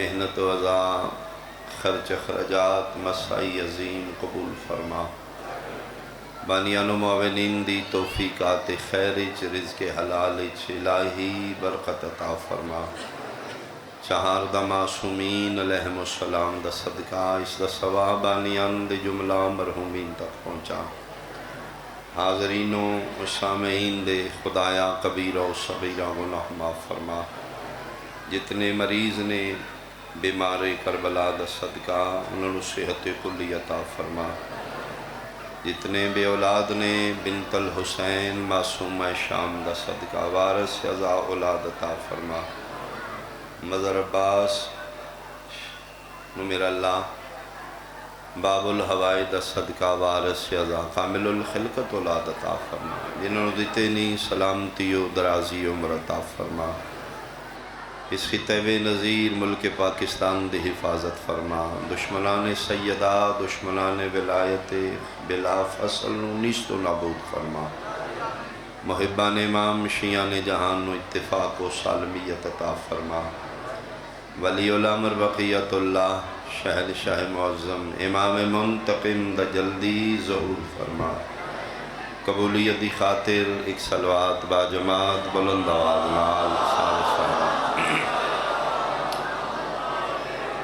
محنت و عزا خرچ خرجات مسائی عظیم قبول فرما بانیان و معاونین دی توفیقات خیر رزق حلال الہی برکت عطا فرما چہار دا معصومین علیہم السلام دا صدقہ اس دا ثواب بانیان دی جملہ مرحومین تک پہنچا حاضرین و سامعین دے خدایا کبیرہ و صغیرہ گناہ معاف فرما جتنے مریض نے بیمار کربلا دا صدقہ انہوں صحت کلی عطا فرما جتنے بے اولاد نے بنت الحسین معصومہ شام دا صدقہ وارث عزا اولاد عطا فرما مظہر عباس نو میرا اللہ باب الہوائی دا صدقہ وارث عزا کامل الخلقت اولاد عطا فرما جنہوں دیتے نہیں سلامتی و درازی عمر عطا فرما اس خطہ نظیر ملک پاکستان دی حفاظت فرما دشمنان سیدہ دشمنان ولایت بلا فصل نیست و نابود فرما محبان امام شیعان جہان و اتفاق و سالمیت عطا فرما ولی الامر بقیت اللہ شہد شاہ معظم امام منتقم دا جلدی ظہور فرما قبولیت دی خاطر ایک صلوات با جماعت بلند آواز نال سارے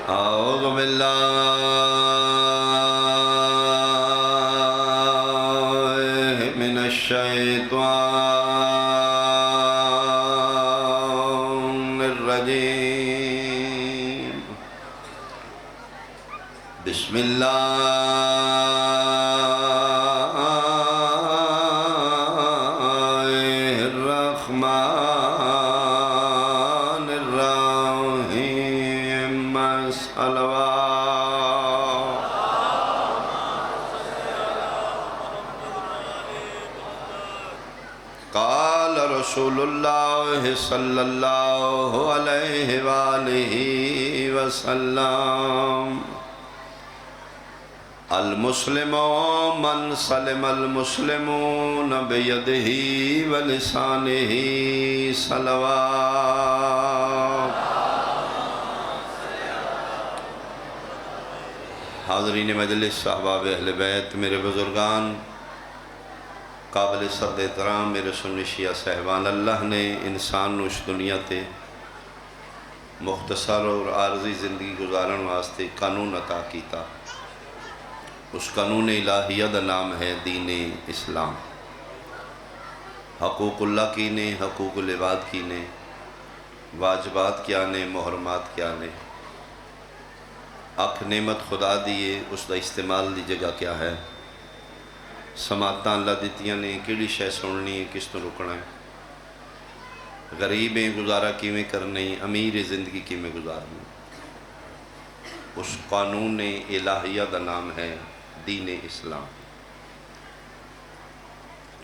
اعوذ باللہ من الشیطان الرجیم بسم اللہ قال رسول اللہ صلی اللہ علیہ وآلہ وسلم المسلم من سلم المسلمون بیدہ ولسانہ صلوات حاضرین مجلس صحابہ اہل بیت میرے بزرگان قابل صد احترام میرے سنی شیعہ صاحبان اللہ نے انسان نو اس دنیا تے مختصر اور عارضی زندگی گزارن واسطے قانون عطا کیتا اس قانون الہیہ دا نام ہے دین اسلام حقوق اللہ کی نے حقوق العباد کی نے واجبات کیا نے محرمات کیا نے اکھ نعمت خدا دیئے اس دا استعمال دی جگہ کیا ہے سماعتاں اللہ دیتیاں نے کیڑی شے سننی ہے کس تو رکنا ہے غریبیں گزارا کیویں کرنی امیر زندگی کیویں گزارنی اس قانون الہیہ دا نام ہے دین اسلام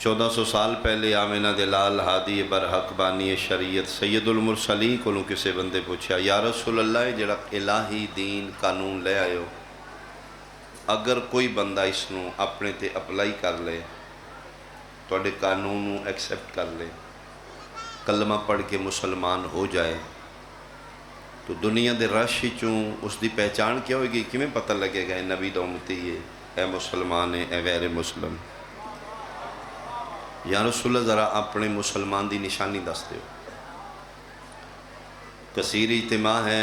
1400 سال پہلے آمنہ دلال ہادی برحق بانی شریعت سید المرسلین کو کسے بندے پوچھا یا رسول اللہ جڑا الہی دین قانون لے آئے ہو اگر کوئی بندہ اس نو اپنے تے اپلائی کر لے توڑے قانون نو ایکسیپٹ کر لے کلمہ پڑھ کے مسلمان ہو جائے تو دنیا دے رش چوں اس دی پہچان کیا ہوئے گی کیوں پتہ لگے گا نبی دا امتی ہے اے مسلمان ہے اے غیر مسلم یا رسول اللہ ذرا اپنے مسلمان دی نشانی دستے ہو کثیر اجتماع ہے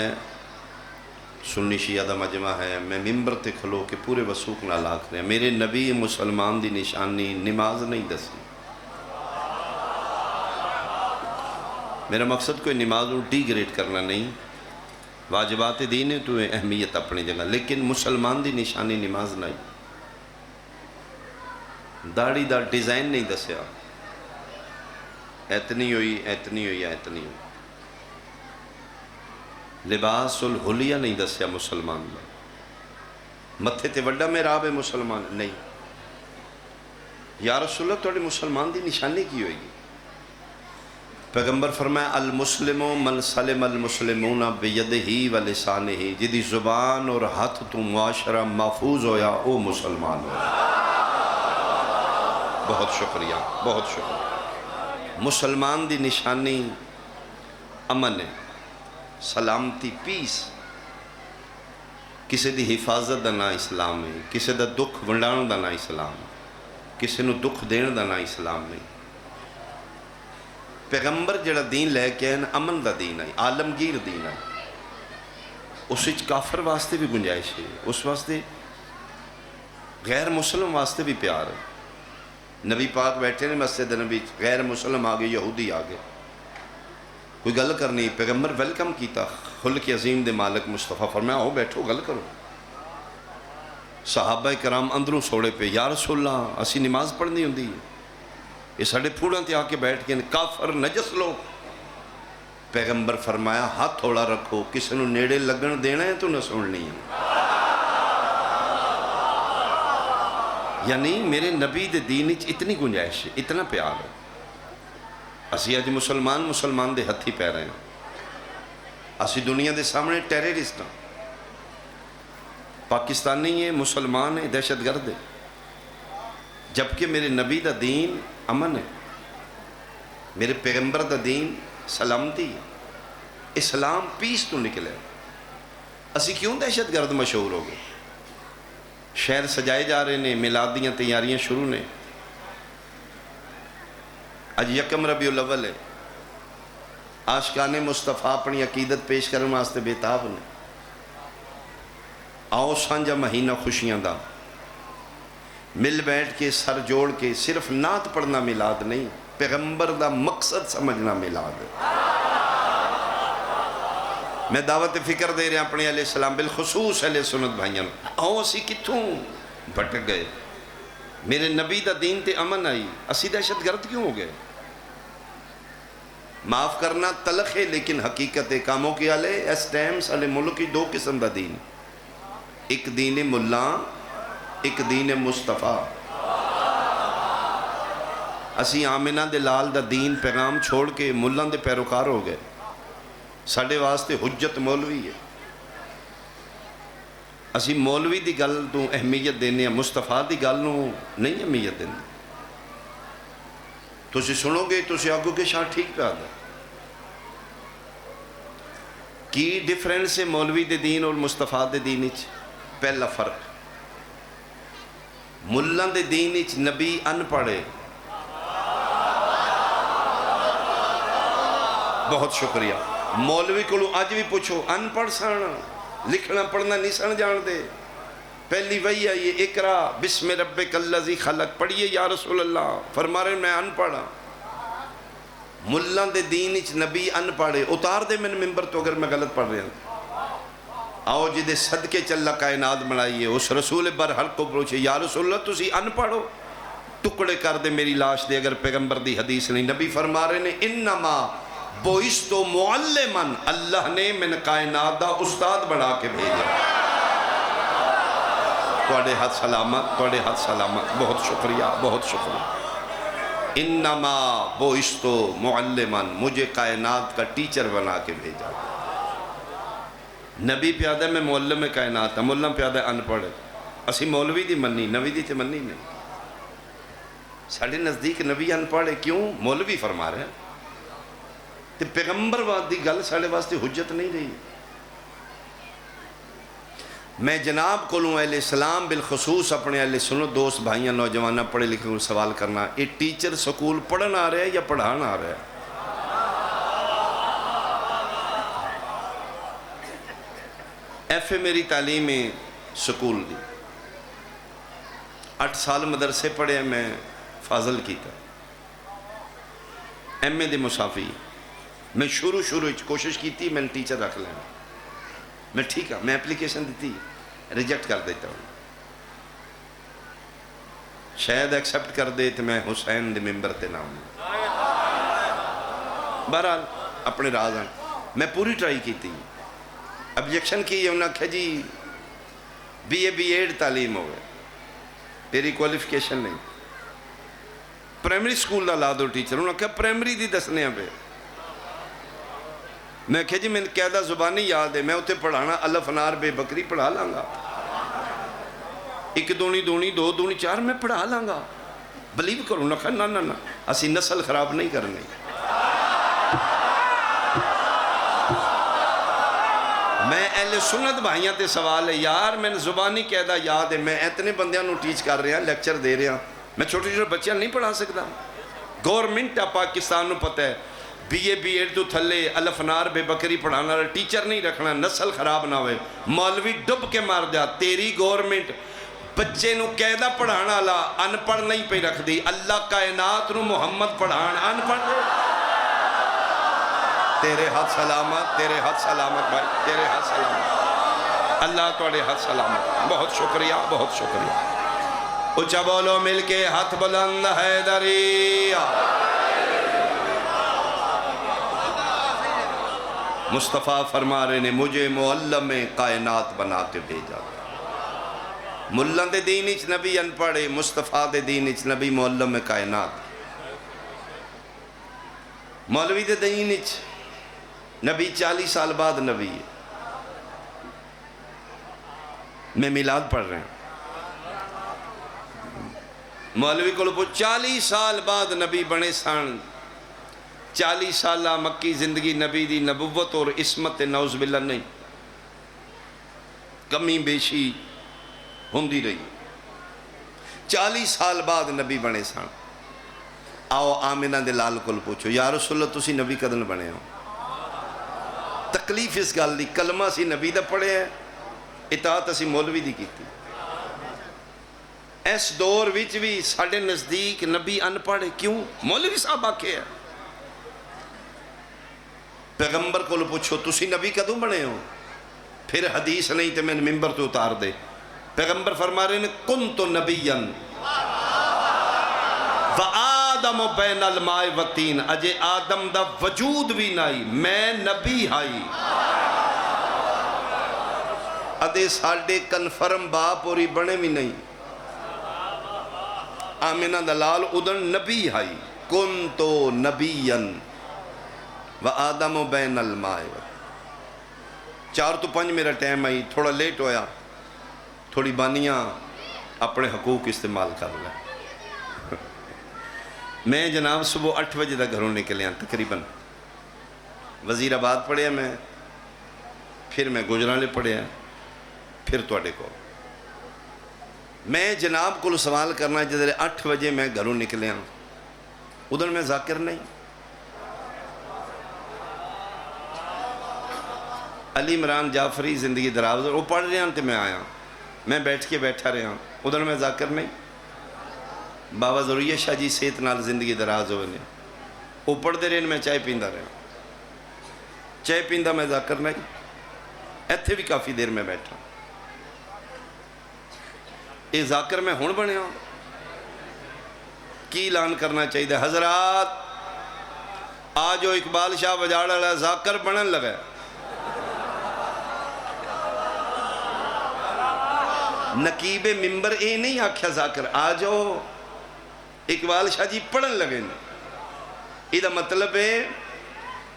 سنی شیعہ دا مجمع ہے میں ممبر تے کھلو کے پورے وسوق نہ لاکھ رہے ہیں میرے نبی مسلمان دی نشانی نماز نہیں دسی میرا مقصد کوئی نماز کو ڈی گریڈ کرنا نہیں واجبات دین ہے تو اہمیت اپنی جگہ لیکن مسلمان دی نشانی نماز نہیں داڑھی دا ڈیزائن نہیں دسیا ایتنی ہوئی ایتنی ہوئی ایتنی ہوئی لباس الحلیہ نہیں دسیا مسلمان دا متھے تے وڈا محراب ہے مسلمان نہیں یا رسول اللہ توڑے مسلمان دی نشانی کی ہوئے گی پیغمبر فرمایا المسلم من سلم المسلمون بیدہی و لسانہی جدی زبان اور ہاتھ تو معاشرہ محفوظ ہویا او مسلمان ہویا بہت شکریہ بہت شکریہ مسلمان دی نشانی امن ہے سلامتی پیس کسی دی حفاظت دا نا اسلام ہے، کسی دا دکھ ونڈان دا نا اسلام ہے، کسی نو دکھ دین دا نا اسلام نہیں۔ پیغمبر جڑا دین لے کے آئے امن دا دین ہے، عالمگیر دین ہے، اس وچ کافر واسطے بھی گنجائش ہے، اس واسطے غیر مسلم واسطے بھی پیار ہے۔ نبی پاک بیٹھے نے مسجد نبی، غیر مسلم آگے، یہودی آگے، کوئی گل کرنی، پیغمبر ویلکم کیتا، خلق عظیم دے مالک مصطفیٰ فرمایا آؤ بیٹھو گل کرو۔ صحابہ کرام اندروں سوڑے پہ، یا رسول اللہ اسی نماز پڑھنی ہوندی ہے، یہ ساڑھے پھوڑاں تے آ کے بیٹھ کے کافر نجس لوگ۔ پیغمبر فرمایا ہاتھ تھوڑا رکھو، کسی نو نیڑے لگن دینا ہے تو نہ سننی ہے۔ یعنی میرے نبی دے دین وچ اتنی گنجائش ہے، اتنا پیار ہے۔ اسی اج مسلمان دے ہتھی پہ رہے ہیں، اسی دنیا دے سامنے ٹیررسٹ ہیں، پاکستانی ہیں، مسلمان ہیں، دہشت گرد ہیں، جبکہ میرے نبی دا دین امن ہے، میرے پیغمبر دا دین سلامتی ہے، اسلام پیس تو نکلے۔ اسی کیوں دہشت گرد مشہور ہو گئے؟ شہر سجائے جا رہے ہیں، میلاد دیاں تیاریاں شروع نے، اج یکم ربیع الاول ہے، عاشقان مصطفیٰ اپنی عقیدت پیش کرنے واسطے بےتاب نے۔ آؤ سانجا مہینہ خوشیاں دا، مل بیٹھ کے سر جوڑ کے صرف نعت پڑھنا میلاد نہیں، پیغمبر دا مقصد سمجھنا میلاد ہے۔ میں دعوت فکر دے رہے ہیں اپنے علیہ السلام، بالخصوص علیہ سنت بھائیاں، آؤ اسی کتھوں بھٹک گئے؟ میرے نبی دا دین تے امن آئی، اسی دہشت گرد کیوں ہو گئے؟ معاف کرنا تلخ ہے لیکن حقیقت کاموں کی آلے اس ٹائم سالے ملک کی دو قسم دا دین، ایک دین ملا، ایک دین مصطفیٰ۔ اسی آمنہ دے لال دا دین پیغام چھوڑ کے ملان دے پیروکار ہو گئے۔ ساڑھے واسطے حجت مولوی ہے، اسی مولوی دی گل تو اہمیت دینے ہیں، مصطفیٰ دی گل نو نہیں اہمیت دینے۔ تو اسی سنو گے تو اسی آگو کے شاہ ٹھیک پہ آدھا۔ کی ڈیفرنس ہے مولوی دے دین اور مصطفیٰ دے دین اچ؟ پہلا فرق، ملان دے دین اچ نبی ان پڑھے، بہت شکریہ۔ مولوی کو آج بھی پوچھو ان پڑھ سن، لکھنا پڑھنا نہیں سن جان دے، پہلی وہی آئی اقرا بسم ربک الذی خلق، پڑھیے یا رسول اللہ، فرما رہے میں ان پڑھا۔ ملان دے دین اچ نبی ان پڑھے، اتار دے میں ممبر تو اگر میں غلط پڑھ رہا ہوں، آؤ جی دے صدقے چلا کائنات بنائیے، اس رسول برحق کو پوچھے یا رسول اللہ تسی ان پڑھو، ٹکڑے کر دے میری لاش دے اگر پیغمبر دی حدیث نہیں۔ نبی فرما رہے نے انما بوئستو معلمن، اللہ نے من کائنات دا استاد بنا کے بھیجا۔ توڑے ہاتھ سلامت، توڑے ہاتھ سلامت، بہت شکریہ، بہت شکریہ۔ انما بوئستو معلمن، مجھے کائنات کا ٹیچر بنا کے بھیجا۔ نبی پیادہ میں معلم کائنات ہے، معلم پیادہ ان پڑھے، اسی مولوی دی منی، نبی دی تے منی نہیں۔ ساڑھے نزدیک نبی ان پڑھے کیوں؟ مولوی فرما رہے ہیں، تے پیغمبر واد دی گل ساڑھے واسطے حجت نہیں رہی۔ میں جناب کو لوں اہل اسلام بالخصوص اپنے اہل سنو دوست بھائیاں نوجوانہ پڑھے لکھے کو سوال کرنا، یہ ٹیچر سکول پڑھن آ رہا ہے یا پڑھان آ رہا ہے؟ ایف اے میری تعلیم ہے سکول دی، 8 سال مدرسے پڑھے میں فاضل کیتا، ایم اے دی مسافی، میں شروع کوشش کی تھی میں نے ٹیچر رکھ لینا، میں ٹھیک ہے، میں اپلیکیشن دیتی ریجیکٹ کر دیتا ہوں، شاید ایکسیپٹ کر دے تو میں حسین دے ممبر تے نام، بہرحال اپنے راز ہیں، میں پوری ٹرائی کی تھی، ابجیکشن کی انہوں نے کہا جی بی اے بی ایڈ تعلیم ہوئے، تیری کوالیفیکیشن نہیں، پرائمری سکول دا لا دو ٹیچر، انہوں نے کہا پرائمری دی دسنے ہیں پہ، میں کہا جی میں قیدہ زبانی یاد ہے، میں اتنے پڑھانا الف نار بے بکری پڑھا لانگا، 1 دونی 2 دونی 4 میں پڑھا لانگا، بلیو کروں نہ کہا نا اسی نسل خراب نہیں کرنی۔ میں اہل سنت بھائیاں تے سوال ہے یار میں زبانی قیدہ یاد ہے میں اتنے بندیاں نو ٹیچ کر رہا لیکچر دے رہا میں چھوٹے چھوٹے بچیاں نہیں پڑھا سکتا گورنمنٹ پاکستان نو پتہ ہے بی اے بی ایڈ تو تھلے الفنار بے بکری پڑھانا ٹیچر نہیں رکھنا نسل خراب نہ ہوئے مولوی ڈب کے مار جا تیری گورنمنٹ بچے نو قیدہ پڑھانا لا ان پڑھ نہیں پہ رکھ دی اللہ کائنات نو محمد پڑھان ان پڑھ دے تیرے ہاتھ سلامت بھائی تیرے ہاتھ سلامت اللہ توڑے ہاتھ سلامت بہت شکریہ اچھا بولو مل کے ہاتھ بلند حیدریہ مصطفیٰ فرما رہے نے مجھے معلم کائنات بنا کے بھیجا ملن دے دین اچ نبی ان پڑھے مصطفیٰ دے دین اچ نبی معلم کائنات مولوی دے دین اچ نبی 40 سال بعد نبی ہے میں میلاد پڑھ رہے ہیں مولوی کو لوگ 40 سال بعد نبی بنے سان 40 سالہ مکی زندگی نبی دی نبوت اور عصمت نعوذ باللہ نہیں کمی بیشی ہوندی رہی 40 سال بعد نبی بنے سان آؤ آمنہ دے لال کو پوچھو یا رسول اللہ تسی نبی کدن بنے ہو تکلیف اس گال دی کلمہ سی نبی دا پڑھے ہیں اطاعت اسی مولوی دی کی تھی اس دور وچ بھی ساڑھے نزدیک نبی ان پڑھے کیوں مولوی صاحب آکے ہیں پیغمبر کو لو پوچھو تسی نبی کدوں بنے ہو پھر حدیث نہیں تے میں ممبر تو اتار دے پیغمبر فرما رہے نے کنت نبیًا وآدم بین الماء والطین اجے آدم دا وجود بھی نہیں میں نبی ہائی ادے ساڑھے کنفرم باپ اور بنے بھی نہیں آمینہ دلال ادن نبی ہائی کنتو نبیًا وآدم بین الماء 4 تو 5 میرا ٹائم آئی تھوڑا لیٹ ہویا تھوڑی بانیاں اپنے حقوق استعمال کر لیں میں جناب صبح 8 بجے دا گھروں نکلے ہیں تقریباً وزیر آباد پڑھے میں پھر میں گجرالے پڑھے ہیں پھر توڑے کو میں جناب کو سوال کرنا جدھر 8 بجے میں گھروں نکلے ہیں ادھر میں ذاکر نہیں علی عمران جعفری زندگی دراز وہ پڑھ رہے ہیں تو میں آیا میں بیٹھ کے بیٹھا رہا ادھر میں ذاکر نہیں بابا ضروریہ شاہ جی صحت نال زندگی دراز ہوئے نے وہ پڑھ دے رہے ہیں میں چائے پیندہ رہا چائے پیندہ میں ذاکر نہیں ایتھے بھی کافی دیر میں بیٹھا اے ذاکر میں ہون بنے ہوں کی اعلان کرنا چاہیے حضرات آج وہ اقبال شاہ بجاڑ والا ذاکر بنن لگا نقیب ممبر اے نہیں آکھیا ذاکر آجو اقبال شاہ جی پڑھن لگے یہ دا مطلب ہے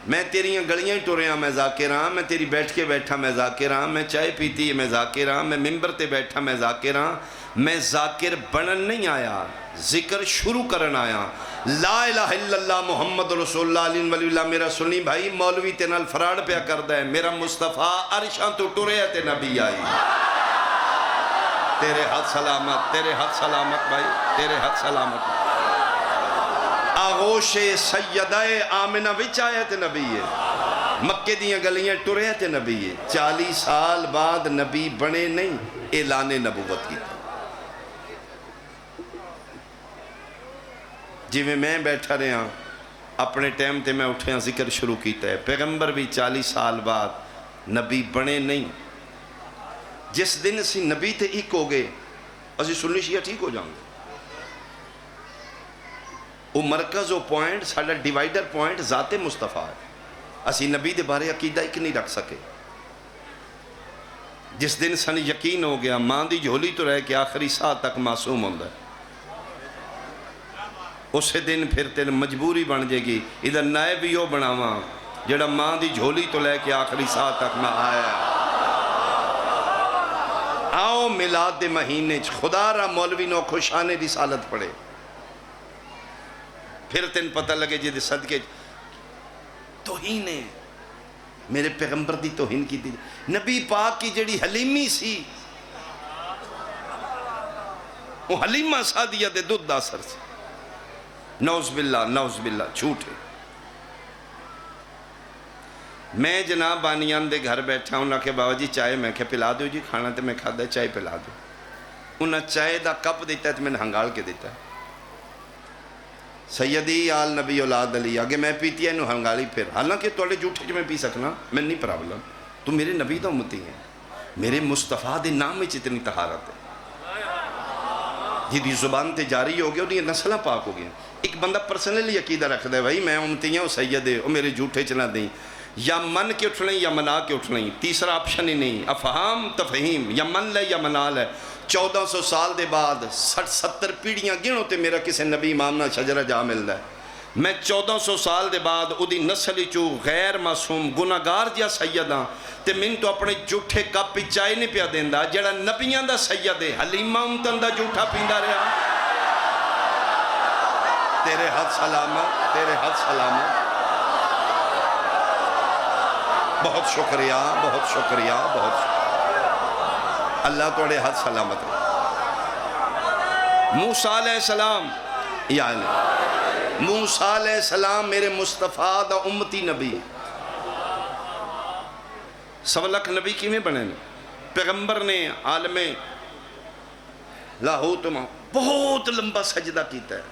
میں تیریاں گلیاں ہی ٹورے ہاں میں ذاکر ہاں میں تیری بیٹھ کے بیٹھا میں ذاکر ہاں میں چائے پیتی میں ذاکر ہاں میں ممبر تے بیٹھا میں ذاکر ہاں میں ذاکر بنن نہیں آیا ذکر شروع کرن آیا لا الہ الا اللہ محمد رسول اللہ علیہ ولی اللہ میرا سنی بھائی مولوی تے نال فراڈ پیا کردہ ہے میرا مصطفیٰ عرشاں تو ٹورے تے نبی آئی تیرے ہاتھ سلامت بھائی تیرے ہاتھ سلامت آغوش سیدہ آمنہ وچ آئے تے نبی ہے مکے دیاں گلیاں ٹرے تے نبی ہے 40 سال بعد نبی بنے نہیں اعلان نبوت کی جی میں بیٹھا رہا اپنے ٹائم تے میں اٹھے ذکر شروع کیتا ہے پیغمبر بھی 40 سال بعد نبی بنے نہیں جس دن اسی نبی تے ایک ہو گئے اسی سنی شیعہ ٹھیک ہو جاؤں گے وہ مرکز و پوائنٹ ساڑھا ڈیوائیڈر پوائنٹ ذات مصطفیٰ ہے اسی نبی دے بارے عقیدہ ایک نہیں رکھ سکے جس دن سن یقین ہو گیا ماں دی جھولی تو رہ کے آخری ساعت تک معصوم ہوندہ ہے اسے دن پھر تیرے مجبوری بن جائے گی ادھر نائب یو بناواں جڑا ماں دی جھولی تو لے کے آخری ساعت تک نہ آیا آؤ میلاد دے مہینے خدا را مولوی نو خوشانے رسالت پڑھے پھر تین پتہ لگے جی دے صدقے توہین میرے پیغمبر دی توہین کی دی. نبی پاک کی جڑی حلیمی سی وہ حلیمہ سعدیہ دے دودھ دا اثر سی. نعوذ باللہ جھوٹ ہے. میں جناب بانیان دے گھر بیٹھا ہوں، انہاں کہ بابا جی چائے، میں کہ پلا دو جی، کھانا تے میں کھادا چائے پلا دو. انہاں چائے دا کپ دیتا ہے تو میں نے ہنگال کے دیتا ہے. سیدی آل نبی اولاد علی آگے میں پیتی ہے انہوں ہنگالی پھر. حالانکہ توڑے جھوٹے جو میں پی سکنا میں نہیں پرابلم. تو میرے نبی دا امتی ہیں، میرے مصطفیٰ دے نام میں اتنی طہارت ہے. جی دی زبان تے جاری ہو گیا اور یہ نسلہ پاک ہو گیا. ایک بندہ پرسنلی عقیدہ رکھ دے بھائی میں امتی ہیں وہ سید ہے وہ میرے جھوٹے چلا دیں، یا من کے اٹھ لیں یا منا کے اٹھ لیں. تیسرا آپشن ہی نہیں. افہام تفہیم یا من لے یا منا لے. 1400 سال دے بعد 60-70 پیڑیاں گنو تے میرا کسے نبی امام نہ شجرہ جا ملدا ہے. میں 1400 سال دے بعد اودی نسل چو غیر معصوم گناہگار جیا سید ہاں تے من تو اپنے جھوٹے کپ پی چائے نہیں پیا دیندا جڑا نبیاں دا سید ہے. حلیمہ امتن دا جھوٹا پیندا رہا. تیرے ہاتھ سلامت، تیرے ہاتھ سلامت. بہت شکریہ، بہت شکریہ، بہت شکریہ. اللہ توڑے ہاتھ سلامت ہے. موسیٰ علیہ السلام یعنی موسیٰ علیہ السلام میرے مصطفیٰ دا امتی نبی. سولک نبی کی میں بنے پیغمبر نے عالم لاہوت میں بہت لمبا سجدہ کیتا ہے.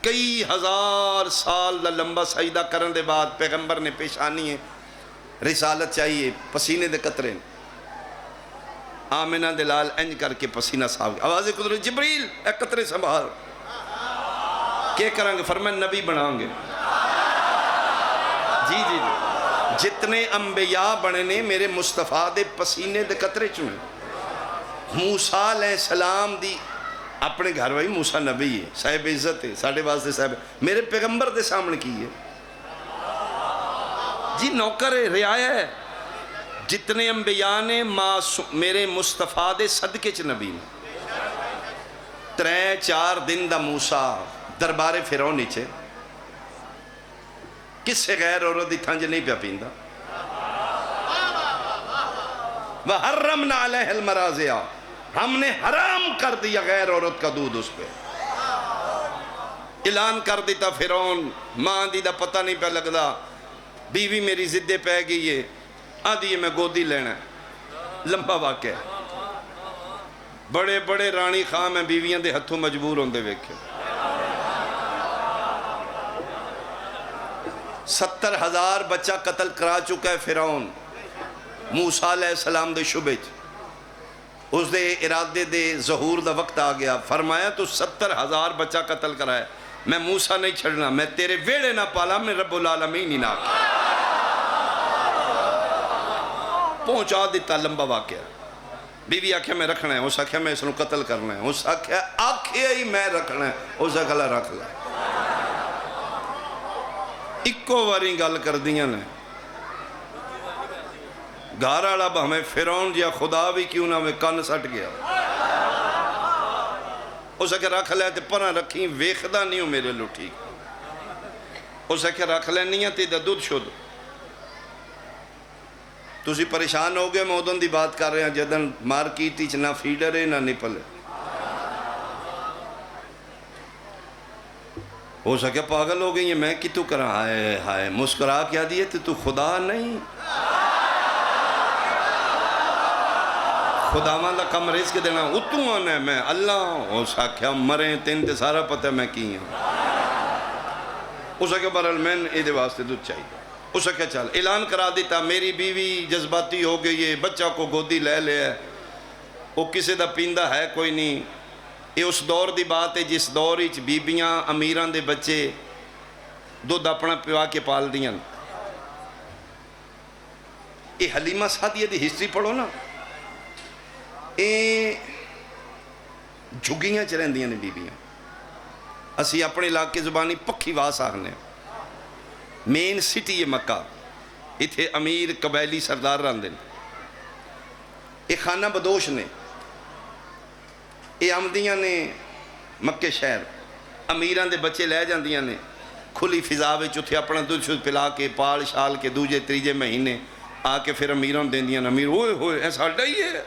کئی ہزار سال دا لمبا سجدہ کرن دے بعد پیغمبر نے پیشانی ہے رسالت چاہیے پسینے دے قطرے آمنہ دلال انج کر کے پسینہ صاحب آواز قدرت جبریل اے قطرے سنبھال کیا کریں گے فرمائے نبی بناؤں گے. جی جی جی جتنے انبیاء بنے نے میرے مصطفیٰ دے پسینے دے قطرے چنے. موسیٰ علیہ السلام دی اپنے گھر وہی موسیٰ نبی ہے صاحب عزت ہے ساڑھے واسطے صاحب میرے پیغمبر دے سامنے کی ہے جی نوکر ہے رعایا ہے. جتنے انبیاء نے میرے مصطفیٰ دے صدقے چ نبی نے. 3-4 دن دا موسیٰ دربار فرعون نیچے کس سے غیر عورت دی تھنج نہیں پیا پیندا. وَحَرَّمْنَا عَلَيْهِ الْمَرَاضِعَ ہم نے حرام کر دیا غیر عورت کا دودھ اس پہ. اعلان کر دیتا فرعون ماں دی دا پتہ نہیں پہ لگدا بیوی میری زدے پہ گئی ہے آدھی میں گودی لینا ہے. لمبا واقعہ ہے. بڑے بڑے رانی خان میں بیویاں دے ہتھوں مجبور ہوندے ویکھے. 70,000 بچہ قتل کرا چکا ہے فرعون موسیٰ علیہ السلام دے شبے چ. اس دے ارادے دے ظہور دا وقت آ گیا. فرمایا تو 70,000 بچہ قتل کرا ہے میں موسیٰ نہیں چھڑنا میں تیرے ویڑے نہ پالا میں رب العالمین ہی نہ پہنچا دیتا. لمبا واقعہ. بیوی آکھیا میں رکھنا ہے اس آکھیا میں اس نے قتل کرنا ہے اس آکھیا ہی میں رکھنا ہے اس آکھلا رکھ لیا. اکو واری گل کر دیاں نے گھر والا ہمیں فرعون جیا خدا بھی کیوں نہ میں کن سٹ گیا. اس آکھیا رکھ لیا تے پرہ رکھیں ویکھدا نہیں ہوں میرے لو ٹھیک. اس آکھیا رکھ لینی ہے تے دا دودھ شد. تسی پریشان ہو گئے میں ادن دی بات کر رہے ہیں جدن مارکیٹ نہ فیڈر ہے نہ نپل ہے. ہو سکے پاگل ہو گئی ہیں میں کتوں کرا ہائے ہائے مسکرا کیا دیئے تو خدا نہیں خداواں دا کم رزق دینا اتوں آنا ہے میں اللہ ہو سکیا مریں تین تے سارا پتہ میں کی ہوں. ہو سکے برحال میں ایدے واسطے دودھ چاہیے. اس نے کیا چل اعلان کرا دیتا میری بیوی جذباتی ہو گئی ہے بچہ کو گودی لے لے ہے وہ کسے دا پیندہ ہے کوئی نہیں. یہ اس دور دی بات ہے جس دور ہی بیبیاں امیران دے بچے دودھ اپنا پیوا کے پال دیاں. یہ حلیمہ سعدیہ دی ہسٹری پڑھو نا یہ جھگیاں چرین دیاں نے بیبیاں. اسی اپنے علاقے زبانی پکھی واس آگنے مین سٹی ہے مکہ اتھے امیر قبیلی سردار رہن دیں. یہ خانہ بدوش نے یہ آمدیاں نے مکے شہر امیران دے بچے لے جاندیاں نے کھلی فضا وچ اتھے اپنا دودھ شدھ پلا کے پال شال کے دوجے تیجے مہینے آ کے پھر امیراں دیندیاں امیر ہوئے ہوئے ایسا ساڈا ہی ہے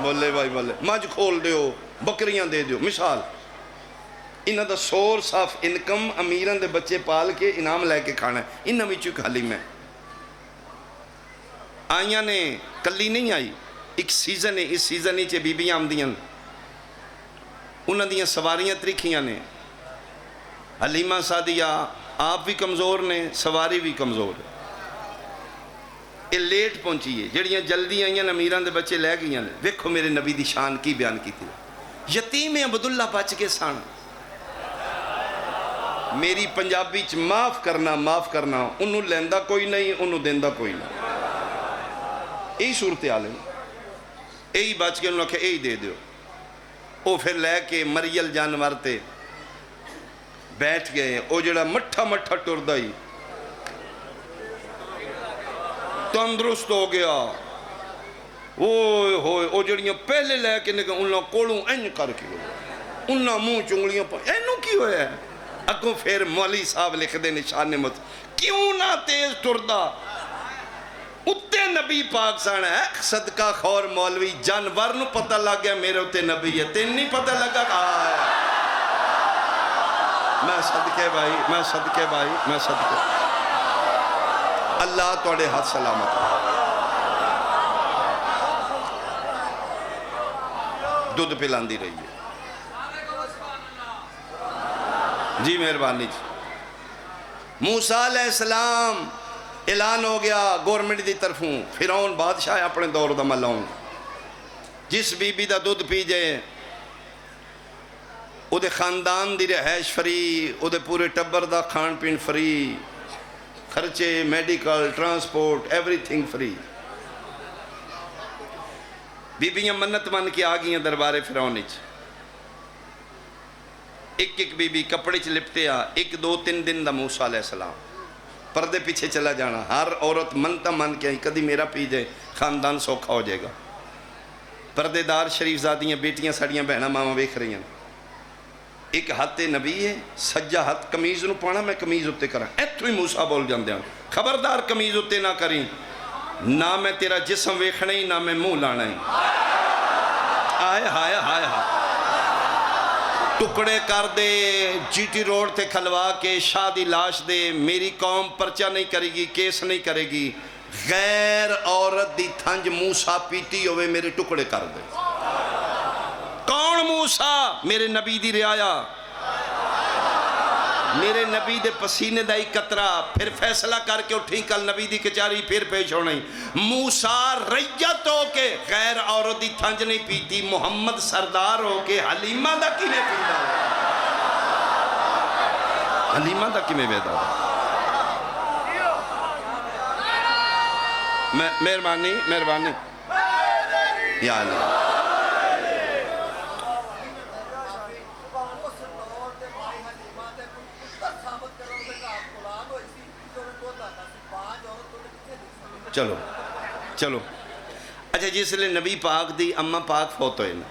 بولے بھائی بولے مجھ کھول دیو بکریاں دے دیو مثال انہاں دا سورس آف انکم امیراں دے بچے پال کے انعام لے کے کھانا ہے انہاں وچوں ایک حلیم ہے آئیاں نے کلی نہیں آئی ایک سیزن ہے اس سیزن ہی چے بی بیاں آمدیاں انہاں دیاں سواریاں تریکھیاں نے حلیمہ سعدیہ آپ بھی کمزور نے سواری بھی کمزور ہے یہ لیٹ پہنچی ہے جڑیاں جلدی آئیاں امیراں دے بچے لے گئیاں نے ویکھو میرے نبی دی شان کی بیان کی تھی یتیم عبداللہ بچ کے سان میری پنجابی چ معاف کرنا انہوں لیندہ کوئی نہیں انہوں دیندہ کوئی نہیں یہی صورتحال ہے یہی بچ کے انہوں نے کہا یہی دے دیو وہ پھر لے کے مریل جانور تے بیٹھ گئے وہ جڑا مٹھا مٹھا ٹردہ ہی تندرست ہو گیا وہ جڑیاں پہلے لے کے نکل انہوں کوڑوں این کر کے انہوں منہ چنگلیاں پر اینوں کی ہوئے ہے اکوں پھر مولی صاحب لکھ دے نشان مت کیوں نہ تیز ٹردہ اتے نبی پاک سانا ہے صدقہ خور مولوی جانور نو پتہ لگ گیا میرے اتے نبی ہے تین نہیں پتہ لگا کہا ہے میں صدقے بھائی اللہ توڑے ہاتھ سلامت دودھ پلان دی رہی ہے جی مہربانی جی موسیٰ علیہ السلام اعلان ہو گیا گورنمنٹ دی طرفوں فرعون بادشاہ اپنے دور دا ملاؤں جس بی بی دا دودھ پی جائے او دے خاندان دی رہائش فری او دے پورے ٹبر دا کھان پین فری خرچے medical transport everything free بی بیاں منت من کے آگئیاں دربار فرعون ایک بی بی کپڑے چ لپٹے ایک دو تین دن دا موسیٰ علیہ السلام پردے پیچھے چلا جانا ہر عورت منتا من کے کدی میرا پی جائے خاندان سوکھا ہو جائے گا پردے دار شریف زادیاں بیٹیاں ساڑیاں بہنہ ماما بیکھ رہی ہیں ایک ہاتھ نبی ہے سجا ہاتھ کمیز نو پانا میں کمیز اتے کرا ایتھو ہی موسیٰ بول جاندے ہیں خبردار کمیز اتے نہ کریں نہ میں تیرا جسم ویکھنا ہی نہ میں منہ لانا ہی ہائے ٹکڑے کر دے جی ٹی روڈ تے کھلوا کے شادی لاش دے میری قوم پرچہ نہیں کرے گی کیس نہیں کرے گی غیر عورت دی تھنج موسیٰ پیتی ہوئے میرے ٹکڑے کر دے کون موسیٰ میرے نبی دی رعایا میرے نبی دے پسینے دا ایک قطرہ پھر فیصلہ کر کے اٹھی کل نبی دی کچاری پھر پیش ہونا ہی موسیٰ ریت ہو کے غیر عورت دی تھنج نہیں پیتی محمد سردار ہو کے حلیمہ دا کی میں پیدا حلیمہ دا کی میں پیدا مہربانی یا اللہ چلو اچھا جس لئے نبی پاک دی اماں پاک فوت ہوئے نا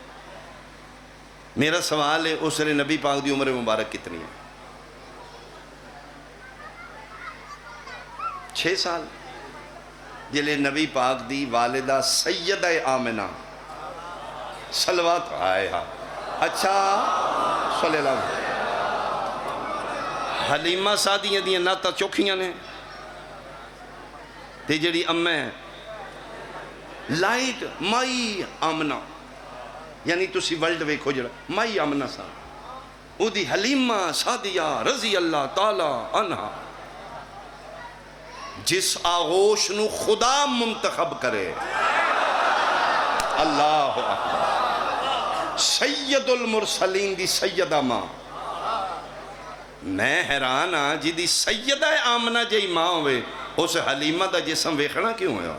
میرا سوال ہے اس لئے نبی پاک دی عمر مبارک کتنی ہے 6 سال جلے نبی پاک دی والدہ سیدہ آمنہ صلوات آئے ہاں اچھا صلی اللہ علیہ حلیمہ سعدیہ دیاں ناتا چوکھیاں نے تے جڑی امہ ہے لائٹ مائی آمنہ یعنی تسی ورلڈ ویکھو جڑا مائی آمنہ سا او دی حلیمہ سعدیہ رضی اللہ تعالی عنہ جس آغوش نو خدا منتخب کرے اللہ اکبر سید المرسلین دی سیدہ ماں میں حیران ہاں جی دی سیدہ آمنہ جی ماں ہوئے اس حلیمہ دا جسم ویکھنا کیوں ہے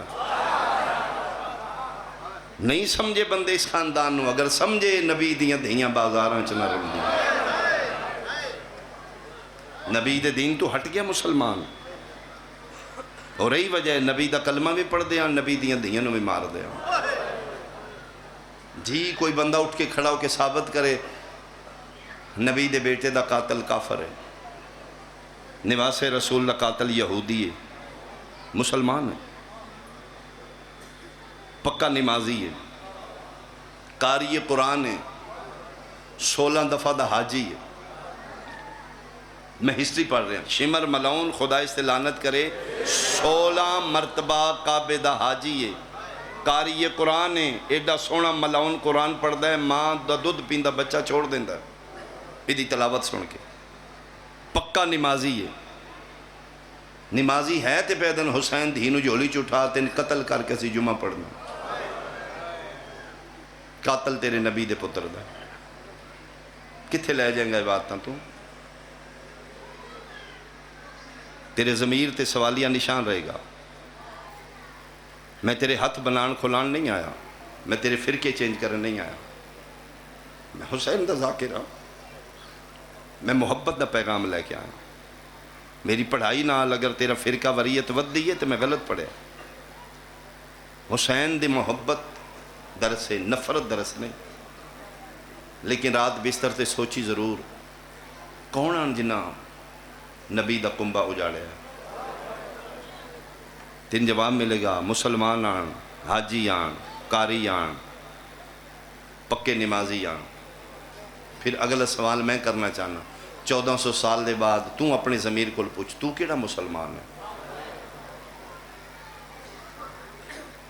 نہیں سمجھے بندے اس خاندان نو اگر سمجھے نبی دیاں دھیاں بازاراں چنا رہی ہیں نبی دے دین تو ہٹ گیا مسلمان اور رہی وجہ ہے نبی دا کلمہ بھی پڑھ دیا نبی دیاں دھیاں نو بھی مار دیا جی کوئی بندہ اٹھ کے کھڑا ہو کے ثابت کرے نبی دے بیٹے دا قاتل کافر ہے نواس رسول کا قاتل یہودی ہے، مسلمان ہے، پکا نمازی ہے، قاری قرآن ہے، 16 دفعہ دا حاجی ہے۔ میں ہسٹری پڑھ رہا ہوں، شمر ملعون خدا اس سے لعنت کرے 16 مرتبہ کعبے دا حاجی ہے، قاری قرآن ہے، ایڈا سونا ملعون قرآن پڑھدا ہے، ماں دا دودھ پیندا بچہ چھوڑ دیندا ہے ایدی تلاوت سن کے، پکا نمازی ہے۔ نمازی ہے تے پیدن حسین دھی نو جھولی چٹھا تے قتل کر کے سی جمعہ پڑھنا، قاتل تیرے نبی دے پتر دا، کتھے لے جائیں گا یہ باتاں تو؟ تیرے ضمیر تے سوالیہ نشان رہے گا۔ میں تیرے ہاتھ بنان کھلان نہیں آیا، میں تیرے فرقے چینج کرنے نہیں آیا، میں حسین دا ذاکر ہوں، میں محبت دا پیغام لے کے آیا۔ میری پڑھائی نال اگر تیرا فرقہ وریت ود دی ہے تو میں غلط پڑھے۔ حسین دی محبت درس ہے، نفرت درس نہیں۔ لیکن رات بستر تے سوچی ضرور کون آن جنہ نبی دا کنبہ اجاڑے ہے؟ تین جواب ملے گا، مسلمان آن، حاجی آن، قاری آن، پکے نمازی آن۔ پھر اگلا سوال میں کرنا چاہنا، 1400 سال دے بعد تو اپنے ضمیر کو پوچھ، تو کیڑا مسلمان ہے؟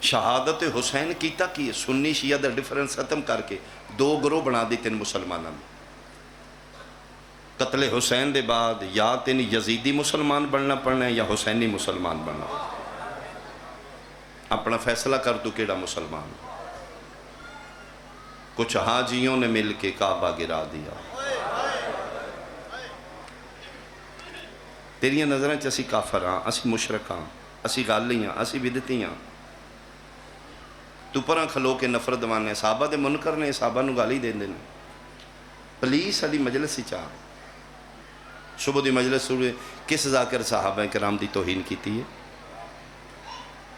شہادت حسین کیتا کی سنی شیعہ دا ڈیفرنس ختم کر کے 2 گروہ بنا دی تین مسلمانوں میں۔ قتل حسین دے بعد یا تین یزیدی مسلمان بننا پڑنا ہے یا حسینی مسلمان بننا۔ اپنا فیصلہ کر تو کیڑا مسلمان۔ کچھ حاجیوں نے مل کے کعبہ گرا دیا۔ تیریاں نظریں اسی کافر ہاں، اسی مشرک ہاں، اسی غالی ہاں، اسی بدعتی ہاں۔ تو پراں کھلو کے نفرت دوانے، صحابہ دے منکر نے صحابہ نو گالی دین دینے۔ پلیس علی مجلس ہی چاہ صبح دی مجلس سوڑے کس ذاکر صحابہ کرام دی توہین کیتی ہے؟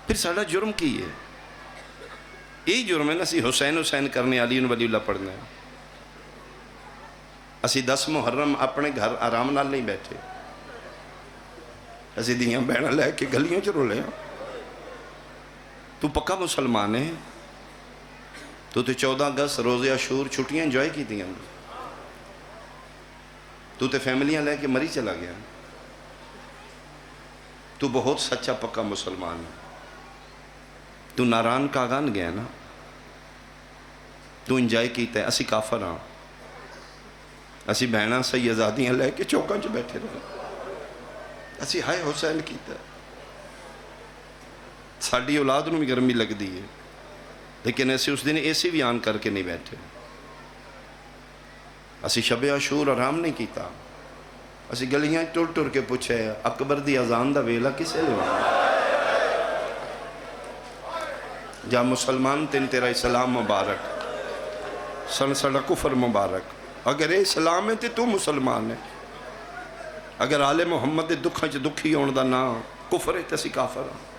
پھر ساڑھا جرم کی ہے؟ یہی جرم ہے نا، اسی حسین کرنے، علی ولی اللہ پڑھنا ہے۔ اسی 10 محرم اپنے گھر آرام نال نہیں بیٹھے، اسی دیاں بہنہ لے کے گلیوں چ رولے ہیں۔ تو پکا مسلمان ہے، تو 14 اگست روزے عاشور چھٹیاں انجوائے کی تھیں، تو تے فیملیاں لے کے مری چلا گیا۔ تو بہت سچا پکا مسلمان ہے۔ تو ناران کاغان گیا نا، تو انجوائے کیتا ہے۔ اسی کافر ہاں، اسی بہنہ سیدزادیاں لے کے چوکاں چ بیٹھے رہے، اسی ہائے حسین کیتا ہے۔ ساڑھی اولاد نو بھی گرمی لگ دی ہے، لیکن ایسے اس دن ایسی بھی آن کر کے نہیں بیٹھے۔ اسی شب عاشور آرام نہیں کیتا، اسی گلیاں ٹر ٹر کے پوچھے اکبر دی اذان دا ویلا کسے لوانا؟ جا مسلمان تین تیرا اسلام مبارک، سن سڑا کفر مبارک۔ اگر اے اسلام ہے تو مسلمان ہے، اگر آل محمد دے دکھاں چ دکھی ہون دا نا کفر ہے تو اسی کافر ہاں۔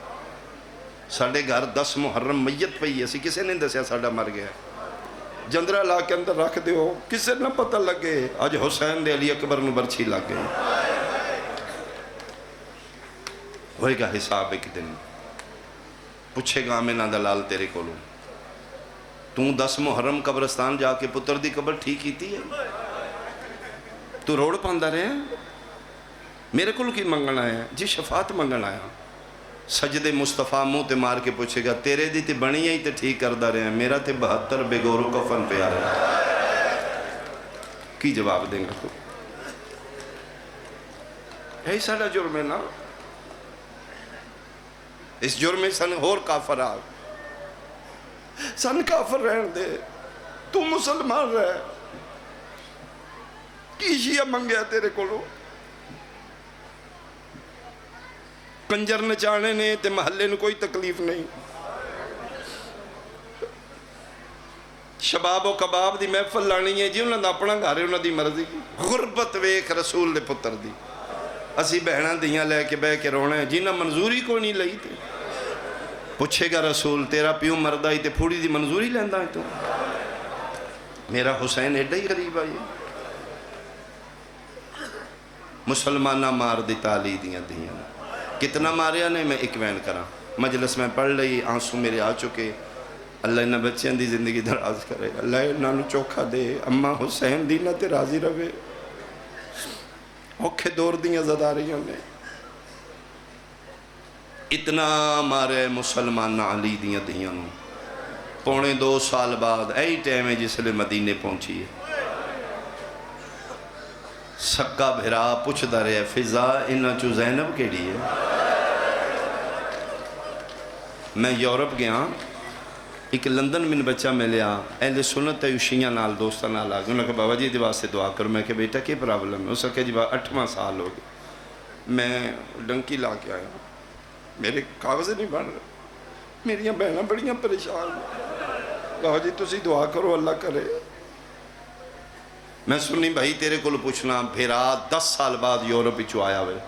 ساڑھے گھر 10 محرم میت پئی ہے، اسی کسے نے دسیا ساڑھا مر گیا، جندرہ لا کے اندر رکھ دیو، کسے نہ پتہ لگے آج حسین دے علی اکبر نو برچھی لگ گئی۔ ہوئے گا حساب ایک دن، پوچھے گا آمینہ دلال تیرے کولوں، تو 10 محرم قبرستان جا کے پتر دی قبر ٹھیک کیتی ہے؟ تو روڑ پاندہ رہے ہیں؟ میرے کول کی منگن آیا؟ جی شفاعت منگن آیا۔ سجدے مصطفیٰ منہ تے مار کے پوچھے گا تیرے دی تے بنی ہی تے ٹھیک کردہ رہے ہیں، میرا تے 72 بے گورو کفن پہ آ رہا ہے۔ کی جواب دیں گا تو؟ یہی ساڑھا جرم ہے نا۔ اس جرم سن اور کافر آگ، سن کافر رہن دے، تو مسلمان رہ، کی شیعہ منگیا تیرے کولو؟ کنجر نچانے نے تے محلے نے کوئی تکلیف نہیں، شباب و کباب دی محفل لانی ہے جی، انہوں نے اپنا گھر ہے، انہوں دی مرضی کی۔ غربت ویکھ رسول دے پتر دی، اسی بہنہ دیاں لے کے بہ کے رونا ہے، جنہ منظوری کو نہیں لئی تے۔ پوچھے گا رسول تیرا پیو مردہ ہی تے پھوڑی دی منظوری لیندہ ہے تو؟ میرا حسین ایڈا ہی غریب آئی ہے۔ مسلمانہ مار دیتا علی دیاں دیاں کتنا ماریا نے میں ایک وین کرا مجلس میں پڑھ لئی آنسو میرے آ چکے اللہ انہاں بچیاں دی زندگی دراز کرے اللہ انہاں نو چوکھا دے اماں حسین دی نہ تے راضی رہے اوکھے دور دیاں زداریاں نے اتنا مارے مسلمانہ علی دیاں دیاں نو پونے 2 سال بعد ایہی ٹائم ہے جس لئے مدینے پہنچی ہے سکا بھرا پوچھ دا رہے فضا انہاں چو زینب کیڑی ہے میں یورپ گیا ایک لندن میں بچہ ملیا اہل سنت ہے شیعہ نال دوستہ نال آگے انہوں نے کہا بابا جی دیوار سے دعا کرو میں کہ بیٹا کی پرابلم ہے اس نے کہا جی 8واں سال ہو گئے میں ڈنکی لا کے آیا میرے کاغذ نہیں بن رہے میریاں بہناں بڑیاں پریشان بابا جی تسی دعا کرو اللہ کرے میں سنی بھائی تیرے کو پوچھنا بھیرا 10 سال بعد یورپ چو آیا ہوئے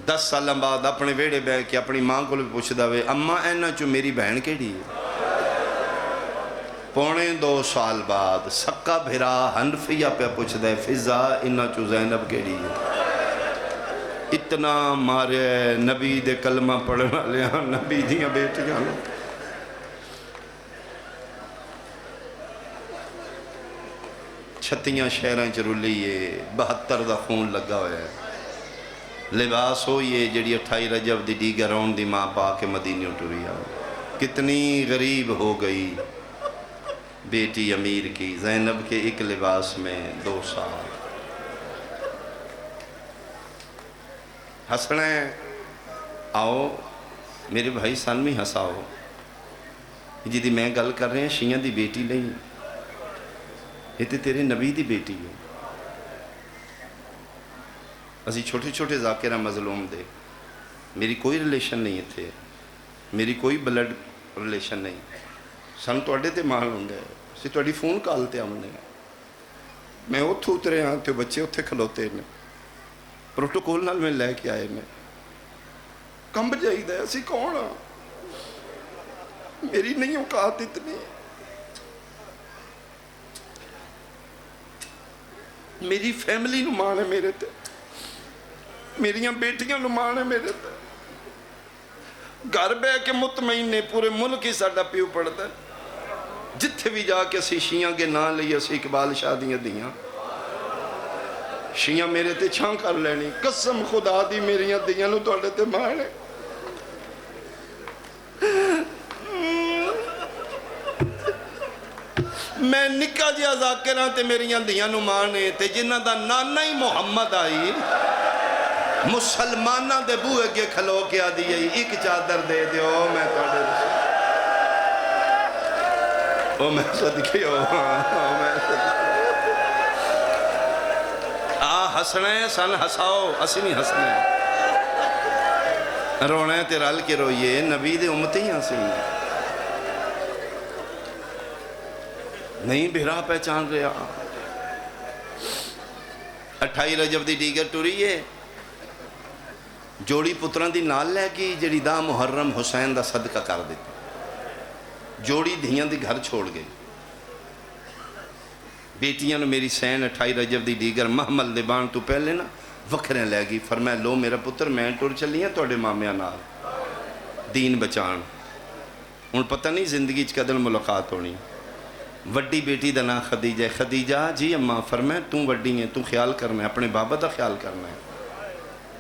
10 سال بعد اپنے ویڑے بے کے اپنی ماں کو پوچھ دے اماں اینا چو میری بہن کیڑی ہے پونے 2 سال بعد سکا بھیرا حنفیہ پہ پوچھ دے فضا اینا چو زینب کیڑی ہے اتنا مارے نبی دے کلمہ پڑھنا لیا نبی دیاں بیٹیاں چھتیاں شہریں چرولیے 72 دا خون لگا ہوئے ہے لباس ہوئیے جڑی 28 رجب دی دیگر رون دی ماں پا کے مدینہ ٹوریا کتنی غریب ہو گئی بیٹی امیر کی زینب کے ایک لباس میں 2 سال ہسنے آؤ میرے بھائی سن میں ہساؤ جی دی میں گل کر رہے ہیں شیعہ دی بیٹی نہیں یہ تے تیرے نبی دی بیٹی ہے اسی چھوٹے چھوٹے ذاکرہ مظلوم دے میری کوئی ریلیشن نہیں تھے میری کوئی بلڈ ریلیشن نہیں سن توڑے تے مال ہوں گے اسی توڑی فون کالتے آمنے میں اتھو اترے ہاں تے بچے اتھے کھلوتے نے پروٹوکول نال میں لے کے آئے نے کمب جائی دے اسی کون ہاں میری نہیں اوقات اتنی میری فیملی نمان ہے میرے تے میریاں بیٹیاں نمان ہے میرے تے گھر بے کے مطمئن نے پورے ملک ہی ساڑا پیو پڑتا ہے جتھے بھی جا کے اسی شیعہ کے نام لئی اسی اقبال شادیاں دیاں شیعہ میرے تے چھاں کر لینی قسم خدا دی میریاں دیاں نو توڑے تے مانے میں نکا جی ذاکرہ تے میریاں دیاں نو مانے تے جنہ دا نانا ہی محمد آئی مسلمانہ دے بوئے کے کھلو کیا دیئے ایک چادر دے دیو میں توڑے او میں صدقی ہو میں صدقی ہسنے سن ہساؤ اسی نہیں ہسنے رونے تے رل کے روئیے نبی دے امتی ہی ہسی نہیں بھیرا پہچان رہا 28 رجب دی دیگر ٹوریے جوڑی پتران دی نال لے گی جڑی دا محرم حسین دا صدقہ کر دیتی جوڑی دھیاں دی گھر چھوڑ گئی بیٹیاں نے میری سین 28 رجب دی دیگر محمل دے بان تو پہلے نا وکھریں لے گی فرمائے لو میرا پتر میں ٹور چلی ہیں توڑے مامیاں نال دین بچان ان پتہ نہیں زندگی چکدل ملاقات ہونی وڈی بیٹی دا نا خدیجہ خدیجہ جی اماں فرمائے توں وڈی ہیں توں خیال کرنا ہے اپنے بابا دا خیال کرنا ہے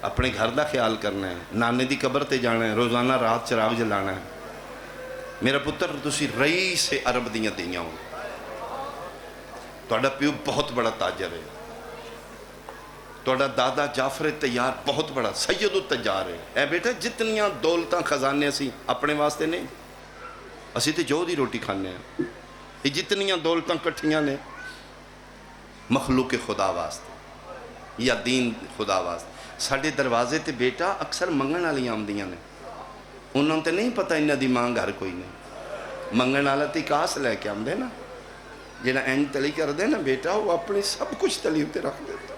اپنے گھر دا خیال کرنا ہے نانے دی قبر تے جانا ہے روزانہ رات چراغ جلانا ہے میرا پتر تسی رئیس عرب دیاں دیاں ہوں توڑا پیو بہت بڑا تاجر ہے توڑا دادا جعفر تیار بہت بڑا سید التجار ہے اے بیٹا جتنیاں دولتاں خزانے اسی اپنے واسطے نہیں اسی تے جو دی روٹی کھانے ہیں یہ جتنیاں دولتاں کٹھیاں نے مخلوق خدا واسطے یا دین خدا واسطے ساڑھے دروازے تے بیٹا اکثر منگن والی آمدیاں نے انہوں تے نہیں پتہ انہاں دی ماں گھر کوئی نہیں منگن والا تے کاس لے کے آمدے نا جنہاں این تلی کر دے نا بیٹا وہ اپنی سب کچھ تلی ہوتے رکھ دیتا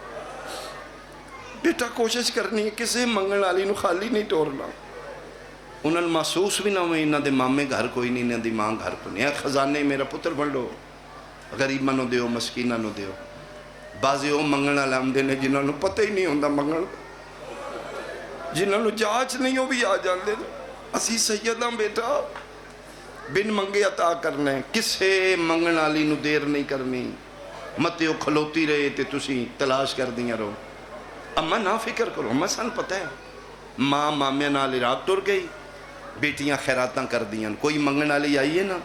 بیٹا کوشش کرنی ہے کسی منگن والی نو خالی نہیں ٹورنا انہوں نے محسوس بھی نہ ہوئے انہاں دے مامے گھر کوئی نہیں انہاں دی ماں گھر کوئی نہیں خزانے میرا پتر بڑھو غریباں نو دیو مسکیناں نو دیو بعضے وہ منگن والے آتے ہیں جنہوں نے پتہ ہی نہیں ہوتا منگن، جنہوں نے جانچ نہیں وہ بھی آ جاتے ہیں۔ اسی سیداں بیٹا بن منگے عطا کرنا ہے، کسے منگن والی نو دیر نہیں کرنی، مت وہ کھلوتی رہے تے تسی تلاش کر دیاں رہو۔ اما نہ فکر کرو، اما سن پتہ ہے ماں مامے نال عراق ٹر گئی، بیٹیاں خیراتاں کر دیاں، کوئی منگن والی آئی ہے نا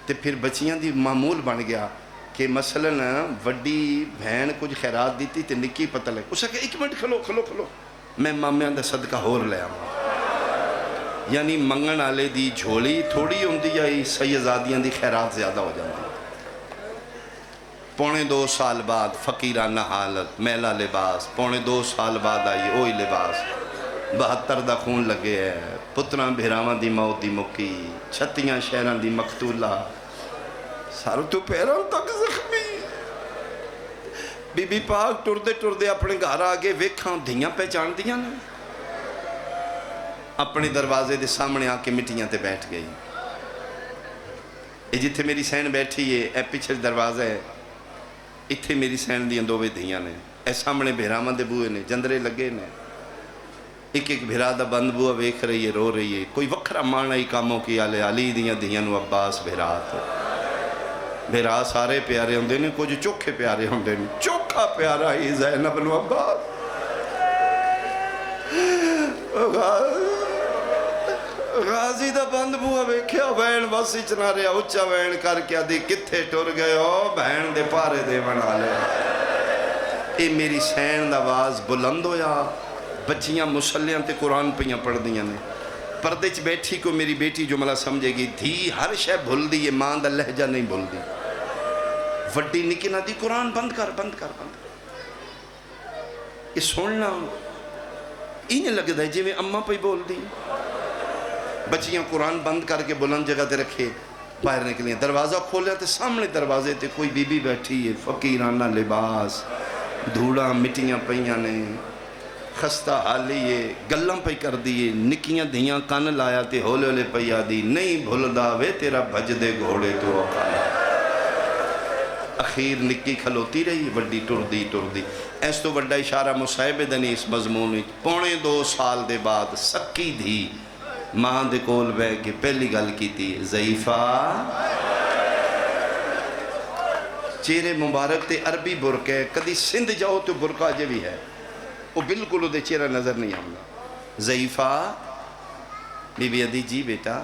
تے پھر بچیاں دی معمول بن گیا کہ مثلاً وڈی بہن کچھ خیرات دیتی تے نکی پتہ لگ، اسے کہ ایک منٹ کھلو کھلو کھلو میں مامیاں دا صدقہ ہور لے آواں۔ یعنی منگن والے دی جھولی تھوڑی ہوندی آئی، سیدزادیاں دی خیرات زیادہ ہو جاتی۔ پونے 2 سال بعد فقیرانہ حالت، میلا لباس، پونے 2 سال بعد آئی وہی لباس، 72 دا خون لگے ہے، پتراں بھیراواں دی موت دی مکی، 36 شہراں دی مقتولہ، سر تو پیراں تک زخمی۔ بی بی پاک ٹردے ٹردے اپنے گھر آگے ویکھاں دھیاں پہچان دیاں نے، اپنے دروازے دے سامنے آ کے مٹیاں تے بیٹھ گئی۔ یہ جتھے میری سین بیٹھی ہے اے پیچھے دروازہ ہے، اتھے میری سین دیاں دوویں دھیاں نے، اے سامنے بھیراواں دے بوئے نے، جندرے لگے نے، ایک ایک بھیرا دا بند بوا ویکھ رہی ہے، رو رہی ہے۔ کوئی وکھرا مانا ہی کاموں کی آلے علی دیاں دھیاں نو عباس بھیرات، بھیرا سارے پیارے ہوندے نے، کچھ چوکھے پیارے ہوندے نے، چوکھا پیارا ہی زینب نو عباس۔ غازی دا بند بوا ویکھیا وین بس اچنا رہا، اچھا وین کر کے دی کتھے ٹر گئے ہو بہن دے پارے دے بنا لے۔ اے میری سین دا آواز بلند ہویا، بچیاں مسلیاں تے قرآن پہیاں پڑھ دیاں نے، پردے چ بیٹھی کو میری بیٹی جملہ سمجھے گی، دھی ہر شے بھول دی، یہ ماں دا لہجہ نہیں بھول دی۔ وڈی نکی نہ دی قرآن بند کر بند کر بند کر۔ یہ سننا انہیں لگتا ہے جی میں اماں پہ بول دی۔ بچیاں قرآن بند کر کے بلند جگہ تے رکھے، باہر نکلیاں، دروازہ کھولیا تے سامنے دروازے تے کوئی بی بی بیٹھی ہے، فقیرانہ لباس، دھوڑا مٹیاں پئیاں نے، خستہ حالی ہے، گلاں پہ کر دیئے، نکیاں دھیاں کان لایا تے ہولے ہولے پیا دی، نہیں بھولدا وے تیرا بھج دے گھوڑے تو اوکھانا۔ اخیر نکی کھلوتی رہی، وڈی ٹردی ٹردی۔ ایس تو وڈا اشارہ مصاحبے دنی اس مضمون، پونے 2 سال دے بعد سکی دھی ماں دے کول بے کے پہلی گل کی تھی، ضعیفہ چہرے مبارک تے عربی برکے، کدی سندھ جاؤ تو برکہ جے بھی ہے، وہ بالکل دے چہرہ نظر نہیں آؤں۔ ضعیفہ بی بی ادھی جی بیٹا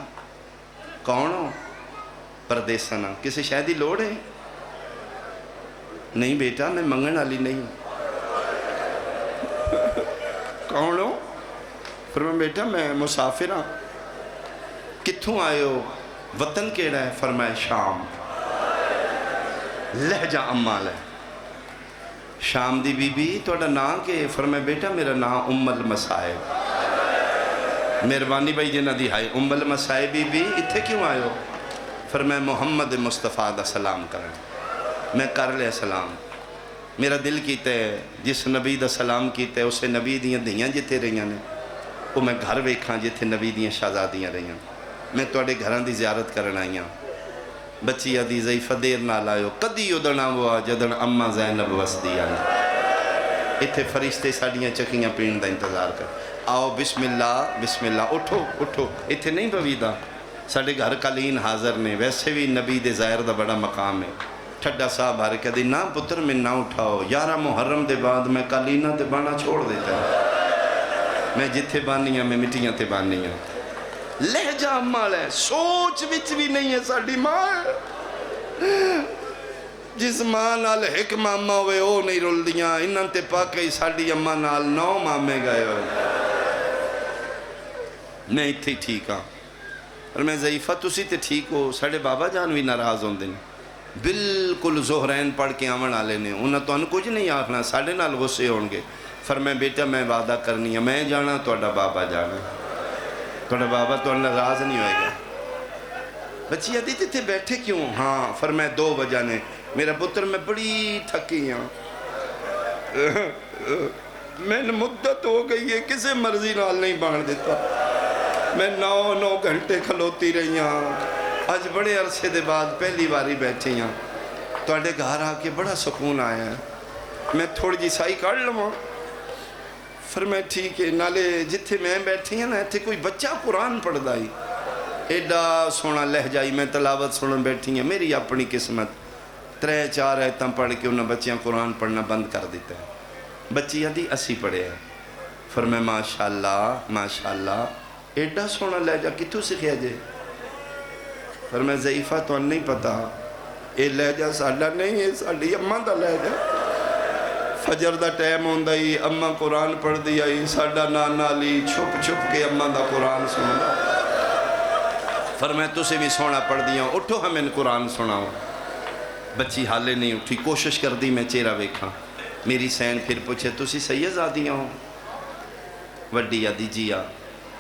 کون ہو؟ پردیسنا، کسی شاید ہی لوڑ ہے؟ نہیں بیٹا میں منگن والی نہیں ہوں۔ کون ہو؟ فرمایا بیٹا میں مسافر ہاں۔ کتھوں آئے ہو؟ وطن کیڑا ہے؟ فرمایا شام۔ لہجہ امال ہے۔ شام دی بی بی توڑا نام کے؟ فرمایا بیٹا میرا نام ام المصائب۔ مہربانی بھائی جنہ دی ہائی ام المصائب بی بی اتھے کیوں آئے ہو؟ فرمایا محمد مصطفیٰ دا سلام کریں۔ میں کر لیا سلام، میرا دل کیتا ہے جس نبی دا سلام کیتا ہے اسے نبی دیاں دھیاں جتے رہیاں نے، وہ میں گھر ویکھاں جتے نبی دیاں شہزادیاں رہیاں، میں توڑے گھران دی زیارت کرنا آئیاں۔ بچی آدھی ضعیفہ دیر نال آئے ہو، کدی ادنا ہوا جدن اماں زینب وسدی آنے، اتھے فرشتے ساڑیاں چکیاں پین دا انتظار کر، آؤ بسم اللہ اٹھو اٹھو، اتھے نہیں بویدہ ساڑے گھر قالین حاضر نے، ویسے بھی نبی دے ظاہر دا بڑا مقام ہے۔ ٹھڈا صاحب ہر کہہ دی نا پتر میں نہ اٹھاؤ، 11 محرم دے بعد میں قالینہ تے بانا چھوڑ دیتا ہے، میں جتھے بانیاں میں مٹیاں تے بانیاں۔ لہجہ امال ہے، سوچ وچ بھی نہیں ہے ساڑی ماں، جس ماں نال ایک ماما ہوئے او نہیں رول دیاں، انہاں تے پاکئی ساڑی اماں نال 9 مامے گئے ہوئے۔ میں اتھے ٹھیک ہاں، اور میں ضعیفہ تسی تے ٹھیک ہو، ساڑے بابا جان بھی ناراض ہوندے ہیں، بالکل زہرین پڑھ کے آمن آلے نے، انہاں تو کچھ نہیں آکھنا، ساڑے نال غصے ہونگے۔ فرمایا بیٹا میں وعدہ کرنی ہے، میں جانا توڑا بابا جانا، توڑا بابا توڑا ناراض نہیں ہوئے گا۔ بچی آدھی تھے بیٹھے کیوں؟ ہاں فرمایا 2 بجہ نے، میرا پتر میں بڑی تھکی ہوں، میں نے مدت ہو گئی ہے کسے مرضی نال نہیں بان دیتا، میں 9 گھنٹے کھلوتی رہی ہوں، آج بڑے عرصے دے بعد پہلی باری بیٹھی ہوں، توڑے گھر آ کے بڑا سکون آیا ہے، میں تھوڑی جی سائی کر لواں؟ فرمایا ٹھیک ہے، نالے جتھے میں بیٹھی ہیں نا اتھے کوئی بچہ قرآن پڑھدا ہی، ایڈا سونا لہجائی، میں تلاوت سنن بیٹھی ہیں، میری اپنی قسمت 3-4 آیتاں پڑھ کے انہاں بچیاں قرآن پڑھنا بند کر دیتا ہے۔ بچی آدھی اسی پڑھے ہیں۔ فرمایا ماشاءاللہ ماشاءاللہ، ایڈا سونا لہجہ کتھوں سکھیا جے؟ فرمایا ضعیفہ تو نہیں پتا، اے لہجہ ساڈا نہیں ہے، ساڈی اماں دا لہجہ۔ فجر دا ٹائم ہوندا ہی اماں قرآن پڑھ دی آئی، ساڈا نانا علی چھپ چھپ کے اماں دا قرآن سندا۔ فرمایا تسی بھی سونا پڑھ دیا، اٹھو ہمیں قرآن سناؤ۔ بچی حالے نہیں اٹھی، کوشش کر دی میں چہرہ ویکھاں۔ میری سین پھر پوچھے تسی سید زادیاں ہو؟ وڈی آدھی جی آ۔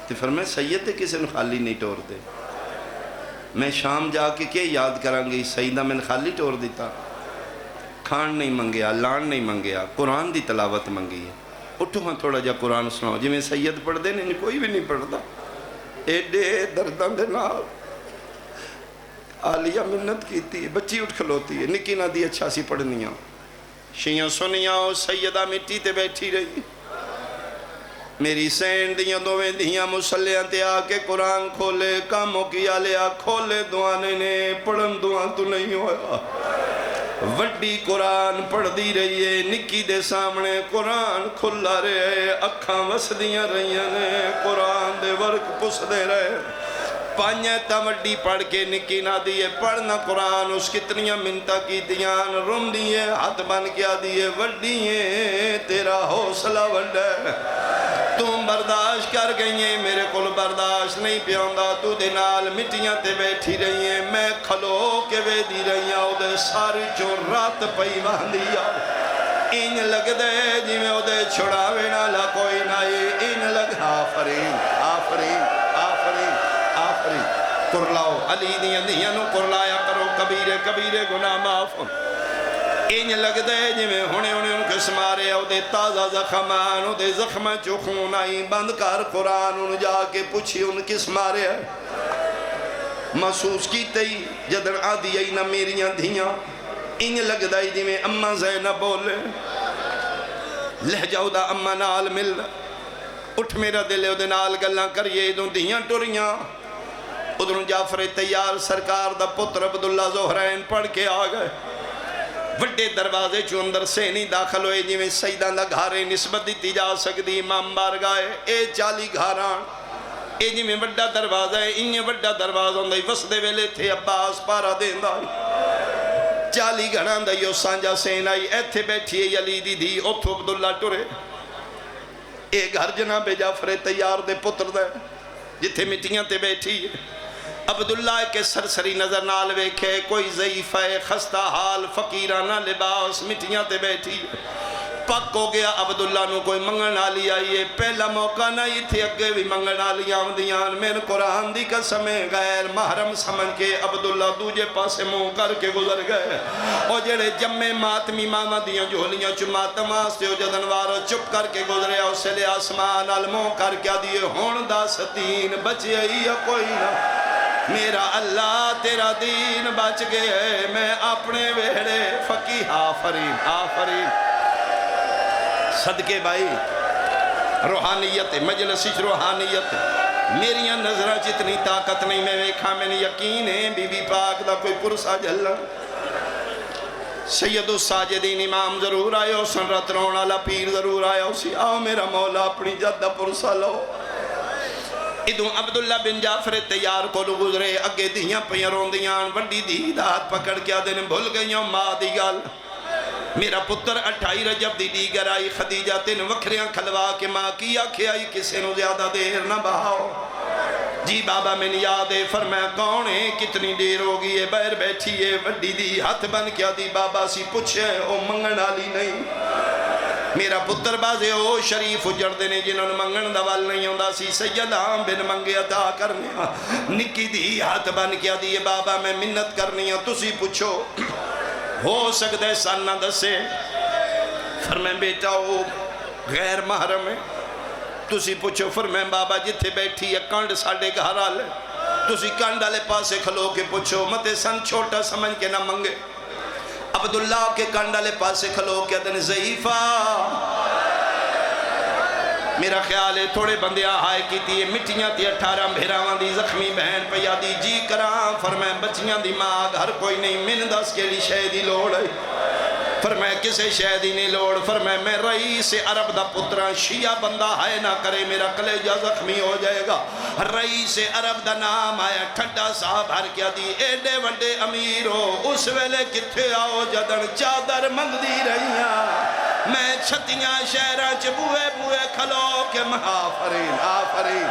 تو فرمایا سید تے کسے نو خالی نہیں ٹور دے، میں شام جا کے کیا یاد کران گی سیدہ میں خالی ٹور دیتا؟ کھان نہیں منگیا، لان نہیں منگیا، قرآن دی تلاوت منگی ہے۔ اٹھو ہاں تھوڑا جا قرآن سناؤ، جی میں سید پڑھ دے نہیں، کوئی بھی نہیں پڑھ دا۔ ایڈے دردان دے نال آلیہ منت کیتی ہے، بچی اٹھ کھلوتی ہے، نکی نہ دی اچھا سی پڑھنیاں، شیعہ سنیاں، سیدہ مٹی تے بیٹھی رہی۔ میری سین دیاں دوویں دیاں مسلیاں تے آ کے قرآن کھولے، کاموں کی آلیا کھولے، دعانے نے پڑھن دعا تو نہیں ہویا۔ وڈی قرآن پڑھ دی رہی ہے، نکی دے سامنے قرآن کھلا رہے، اکھاں وس دیاں رہیاں نے، قرآن دے ورک پس دے رہے۔ پانیہ تا وڈی پڑھ کے نکی نہ دیئے، پڑھنا قرآن اس کتنیاں منتہ کی دیان، رم دیئے، ہاتھ بن کیا دیئے، وڈیئے تیرا حوصلہ وڈے، تم برداشت کر گئی ہیں، میرے کل برداشت نہیں پیوندا، تو دے نال مٹیاں تے بیٹھی رہی ہیں، میں کھلو کے وے دی رہی ہیں، او دے ساری جو رات پئی باندیا، ان لگ دے جی میں او دے چھڑاوے نالا کوئی نائی، ان لگ آفرین آفرین آفرین آفرین، کرلاؤ علی دیاں دیاں نو کرلایا کرو، کبیرے کبیرے گناہ معاف، ان لگ دے جی میں ہونے ان کے سمارے، او دے تازہ زخمان، او دے زخم چو خون آئی، بند کر قرآن، ان جا کے پوچھی ان کس مارے ہے، محسوس کی تئی جدن آدھی آئی نہ میریاں دھیاں، ان لگ دائی جی میں اممہ زینب بولے، لہجہ دا اممہ نال مل، اٹھ میرا دلے او دے نال گلاں کریے، ادھوں دھیاں ٹوریاں، ادھوں جعفر تیار سرکار دا پتر عبداللہ زہرین پڑھ کے آگئے، وڈے دروازے چو اندر سے نہیں داخل ہوئے، جی میں سیدہ دا گھارے نسبت دیتی جا سکتی، امام بارگاہ اے 40 گھاران، اے جی میں وڈا دروازہ ہے، انہیں وڈا دروازہ ہوندائی، وسدے ویلے تھے عباس پارا دیندائی، 40 گھران دا یو سانجا سین آئی، ایتھے بیٹھی ہے علی دی دی، اتھو عبداللہ ٹورے، اے گھر جناب جعفر تیار دے پتر دے، جتھے مٹیاں تے بیٹھی ہے، عبداللہ کے سرسری نظر نال ویکھے، کوئی ضعیف ہے، خستہ حال، فقیرانہ لباس، مٹیاں تے بیٹھی ہے، پک ہو گیا عبداللہ نو کوئی منگن آلی آئی ہے، پہلا موقع نہیں تھے اگے بھی منگن آلی آمدیان، میرے قرآن دی قسمیں غیر محرم سمجھ کے عبداللہ دوجے پاسے منہ کر کے گزر گئے، اور جڑے جمع ماتمی ماما دیاں جھولیاں چو ماتم آستے ہو جدنوارو چپ کر کے گزرے، اور سلے آسمان الموں کر کے دیئے ہون دا ستین بچے ہی کوئی نہ، میرا اللہ تیرا دین بچ گئے، میں اپنے ویڑے فقیہ آفرین آفرین، صدقے بھائی روحانیت مجلس روحانیت، میریاں نظرہ جتنی طاقت نہیں میں ویکھا، میں نے یقین ہے بی بی پاک دا کوئی پرسا جلنا، سید الساجدین امام ضرور آئے ہو، سنرت رونا پیر ضرور آئے ہو، سی آؤ میرا مولا اپنی جدہ پرسا لو، ادھوں عبداللہ بن جعفر تیار کو لو گزرے، اگے دیاں پیاں روندیاں، وڈی دی دہت پکڑ کیا دن بھول گئیاں ماں دی گال، میرا پتر 28 رجب دی دیگر آئی، خدیجہ تین وکھریاں کھلوا کے ماں کی آنکھیں آئی، کسے نو زیادہ دیر نہ بہاؤ، جی بابا میں نے یاد ہے، فرمایا کون ہے کتنی دیر ہوگی ہے، بیر بیٹھی ہے، وڈی دی ہاتھ بن کیا دی، بابا سی پوچھے او منگن آلی نہیں، میرا پتر بازے او شریف اجڑ دینے جنہوں نے منگن دوال نہیں ہوندہ سی، سیدہ بن منگے عطا کرنے، نکی دی ہاتھ بن کیا دی، بابا میں منت کرنی ہے، تسی پوچھو ہو سکتا ہے سن نہ دسے، فرمائیں بیٹا وہ غیر محرم ہے، تسی پوچھو، فرمائیں بابا جتھے بیٹھی ہے کانڈ ساڑھے گھر آلے، تسی کانڈ آلے پاسے کھلو کے پوچھو، متے سن چھوٹا سمجھ کے نہ منگے، عبداللہ کے کنڈ والے پاسے کھلو کے دن ضعیفہ میرا خیال ہے تھوڑے بندے آہائے کی تھی مٹیاں تی 18 بھیراواں دی زخمی بہن پیا دی جی کراں فرمائے بچیاں دی ماں ہر کوئی نہیں من دس کے لیے شے دی لوڑ ہے فرمائے کسے شے دی نہیں لوڑ فرمائے میں رئیس عرب دا پتران شیعہ بندہ ہائے نہ کرے میرا کلیجہ زخمی ہو جائے گا رئیس عرب دا نام آیا ٹھڈا صاحب ہر کیا دی ایڈے وڈے امیر ہو اس ویلے کتھے آؤ جدن چادر منگ دی رہیاں میں چھتیاں شہرہ چبوئے بوئے کھلو کہ آفرین آفرین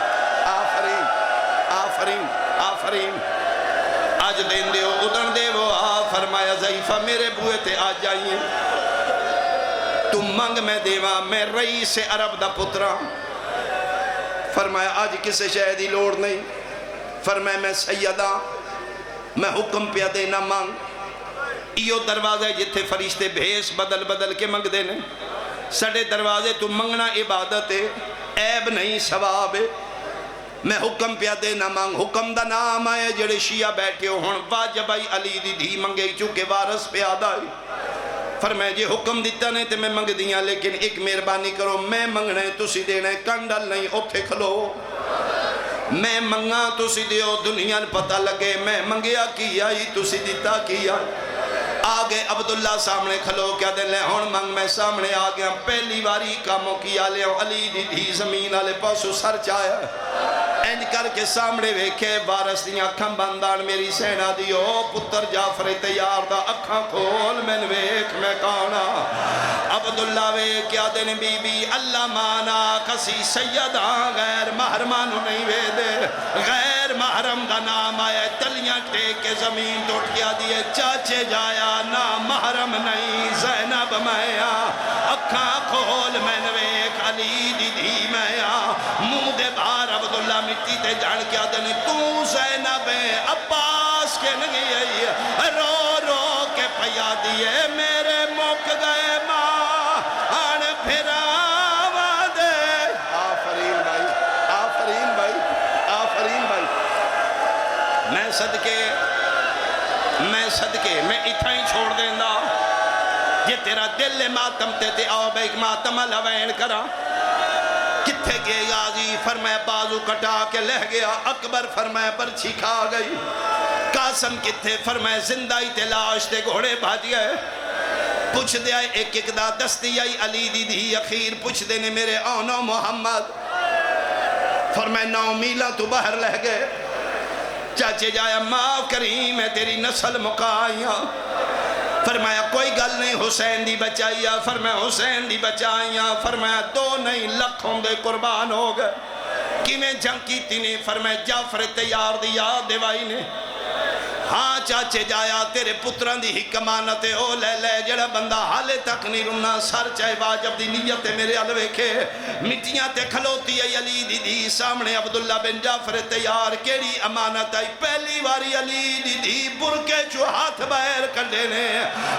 آفرین آفرین آفرین آج دین دے ہو ادن دے وہ فرمایا ضعیفہ میرے بوئے تے آج جائیے تم منگ میں دیواں میں رئیس عرب دا پترا فرمایا آج کسے شہدی لوڑ نہیں فرمایا میں سیدہ میں حکم پیا دینا مانگ ایو دروازہ جتھے فرشتے بھیس بدل بدل کے منگ دینے سڑے دروازے تو منگنا عبادت ہے عیب نہیں ثواب ہے میں حکم پیا دینا مانگ حکم دا نام آئے جڑے شیعہ بیٹھے ہو ہون واجب آئی علی دی دھی منگے چونکہ وارث پیادہ آئی فرمائے جی حکم دیتا نہیں تے میں منگ دیاں لیکن ایک مہربانی کرو میں منگنا ہے تسی دینا ہے کنڈل نہیں اوتھے کھلو میں منگا تسی دیو دنیا پتہ لگے میں منگیا کی آئی تسی دیتا کی آئی آگے عبداللہ سامنے کھلو کیا دے لے ہون منگ میں سامنے آگیا پہلی واری کاموں کیا لے علی دی دھی زمین آلے پاسو سر چایا اینج کر کے سامنے ویکھے وارث دیاں اکھاں بندان میری سینہ دیو پتر جعفر تیار دا اکھاں کھول میں ویکھ میں کانا عبداللہ ویکھ کیا دے بی بی اللہ مانا کسی سیدہ غیر محرمانو نہیں وے دے غیر محرم کا نام آیا تلیاں ٹیک کے زمین ٹوٹ کیا دیے چاچے جایا نا محرم نہیں زینب میاں اکھاں کھول میں ویکھ علی دی دھی میاں منہ دے بار عبداللہ مٹی تے جان کیا دن تو زینب عباس کے نگی آئی رو رو کے پیا دیے میرے موک گئے ماں آن پھراوا دے آفرین بھائی آفرین بھائی آفرین بھائی میں صدقے میں اتھا ہی چھوڑ دیندہ یہ تیرا دل ماتم تے آو بے ایک ماتم لوین کرا کتھے گئے غازی فرمایا بازو کٹا کے لہ گیا اکبر فرمایا برچھی کھا گئی قاسم کتھے فرمایا زندہ ہی تے لاش تے گھوڑے بھاج گئے پوچھ دیا ایک ایک دا دستی آئی علی دی دھی اخیر پوچھ دینے میرے آنو محمد فرمایا 9 میلہ تو باہر لہ گئے چاچے جایا معاف کریم میں تیری نسل مقائیاں فرمایا کوئی گل نہیں حسین دی بچائیا فرمایا حسین دی بچائیا فرمایا 2 نہیں لکھوں دے قربان ہو گئے کی میں جنگ کی تینے فرمایا جعفر تیار دی یاد دیوائی نے ہاں چاچے جایا تیرے پتران دی حکمانت او لے لے جڑا بندہ حالے تک نہیں رنا سر چاہے واجب دی نیت میرے علوے کے مٹیاں تے کھلوتی ہے علی دی دی سامنے عبداللہ بن جعفر تیار کیڑی امانت آئی پہلی واری علی دی دی برکے چو ہاتھ بیر کڑے نے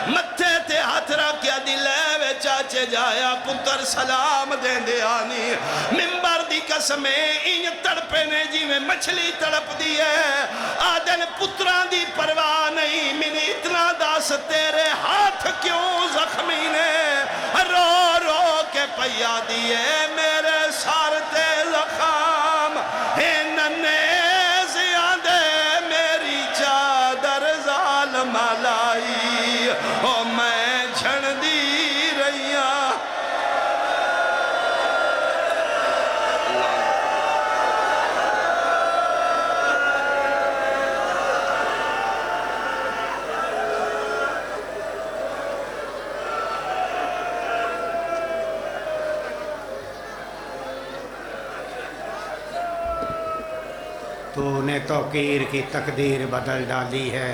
متھے تے ہاتھ رکھیا دی لے وے چاچے جایا پتر سلام دیں دے آنی ممبر دی قسمیں این تڑپے نے جی میں مچھلی تڑپ دی ہے آدن پتران دی پرواہ نہیں منی اتنا داس تیرے ہاتھ کیوں زخمی نے رو رو کے پیا دیے میرے سارتے زخام ہے ننے زیادے میری چادر ظالم لائی او میں جھڑ دی رہیاں تو نے توقیر کی تقدیر بدل ڈالی ہے